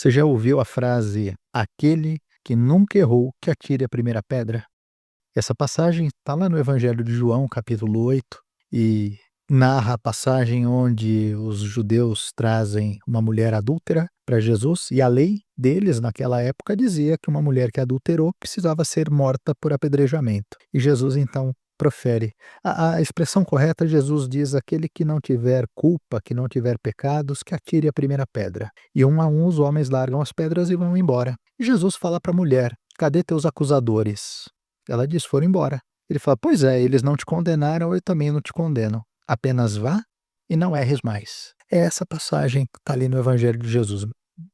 Você já ouviu a frase: "Aquele que nunca errou, que atire a primeira pedra"? Essa passagem está lá no Evangelho de João, capítulo 8, e narra a passagem onde os judeus trazem uma mulher adúltera para Jesus, e a lei deles naquela época dizia que uma mulher que adulterou precisava ser morta por apedrejamento. E Jesus então profere. A expressão correta, Jesus diz: aquele que não tiver culpa, que não tiver pecados, que atire a primeira pedra. E um a um os homens largam as pedras e vão embora. E Jesus fala para a mulher: cadê teus acusadores? Ela diz: foram embora. Ele fala: pois é, eles não te condenaram, eu também não te condeno. Apenas vá e não erres mais. É essa passagem que está ali no Evangelho de Jesus,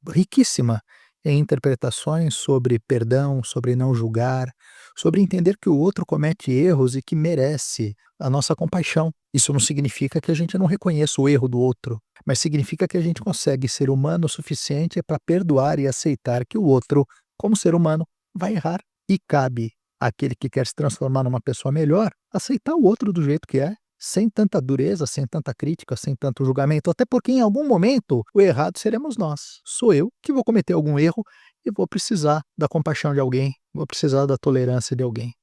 riquíssima em interpretações sobre perdão, sobre não julgar, sobre entender que o outro comete erros e que merece a nossa compaixão. Isso não significa que a gente não reconheça o erro do outro, mas significa que a gente consegue ser humano o suficiente para perdoar e aceitar que o outro, como ser humano, vai errar. E cabe àquele que quer se transformar numa pessoa melhor aceitar o outro do jeito que é, sem tanta dureza, sem tanta crítica, sem tanto julgamento, até porque em algum momento o errado seremos nós. Sou eu que vou cometer algum erro e vou precisar da compaixão de alguém, vou precisar da tolerância de alguém.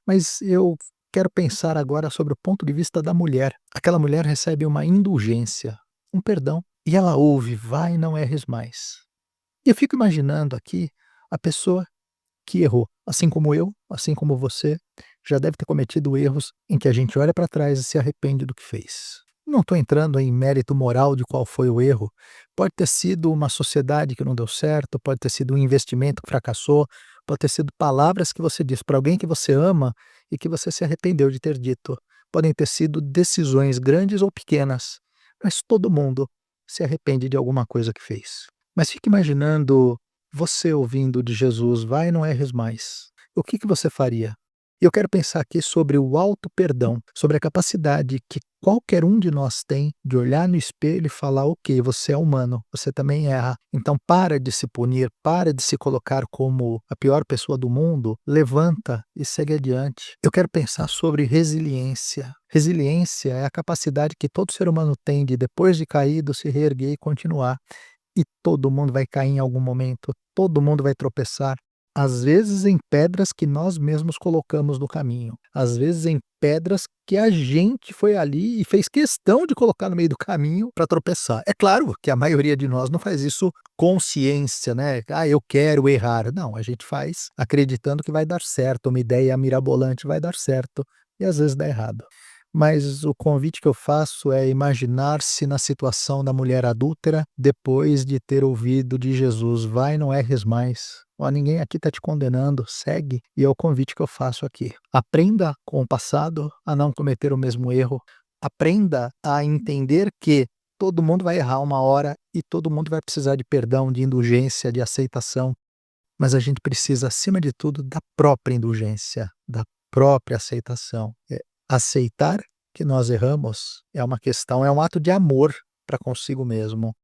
Mas eu quero pensar agora sobre o ponto de vista da mulher. Aquela mulher recebe uma indulgência, um perdão, e ela ouve: vai, não erres mais. E eu fico imaginando aqui a pessoa que errou, assim como eu, assim como você, já deve ter cometido erros em que a gente olha para trás e se arrepende do que fez. Não estou entrando em mérito moral de qual foi o erro. Pode ter sido uma sociedade que não deu certo, pode ter sido um investimento que fracassou, pode ter sido palavras que você disse para alguém que você ama e que você se arrependeu de ter dito. Podem ter sido decisões grandes ou pequenas, mas todo mundo se arrepende de alguma coisa que fez. Mas fique imaginando você ouvindo de Jesus: vai, não erres mais. O que você faria? E eu quero pensar aqui sobre o auto-perdão, sobre a capacidade que qualquer um de nós tem de olhar no espelho e falar: ok, você é humano, você também erra. Então para de se punir, para de se colocar como a pior pessoa do mundo, levanta e segue adiante. Eu quero pensar sobre resiliência. Resiliência é a capacidade que todo ser humano tem de, depois de caído, se reerguer e continuar. E todo mundo vai cair em algum momento, todo mundo vai tropeçar, às vezes em pedras que nós mesmos colocamos no caminho, às vezes em pedras que a gente foi ali e fez questão de colocar no meio do caminho para tropeçar. É claro que a maioria de nós não faz isso com ciência, né? Ah, eu quero errar. Não, a gente faz acreditando que vai dar certo, uma ideia mirabolante vai dar certo e às vezes dá errado. Mas o convite que eu faço é imaginar-se na situação da mulher adúltera depois de ter ouvido de Jesus: vai, não erres mais. Ó, ninguém aqui está te condenando, segue. E é o convite que eu faço aqui. Aprenda com o passado a não cometer o mesmo erro. Aprenda a entender que todo mundo vai errar uma hora e todo mundo vai precisar de perdão, de indulgência, de aceitação. Mas a gente precisa, acima de tudo, da própria indulgência, da própria aceitação. Aceitar que nós erramos é uma questão, é um ato de amor para consigo mesmo.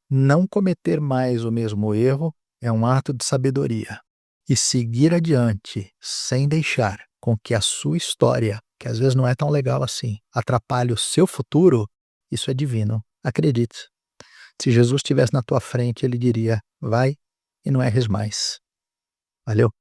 Não cometer mais o mesmo erro é um ato de sabedoria. E seguir adiante, sem deixar com que a sua história, que às vezes não é tão legal assim, atrapalhe o seu futuro, isso é divino. Acredite. Se Jesus estivesse na tua frente, ele diria: vai e não erres mais. Valeu?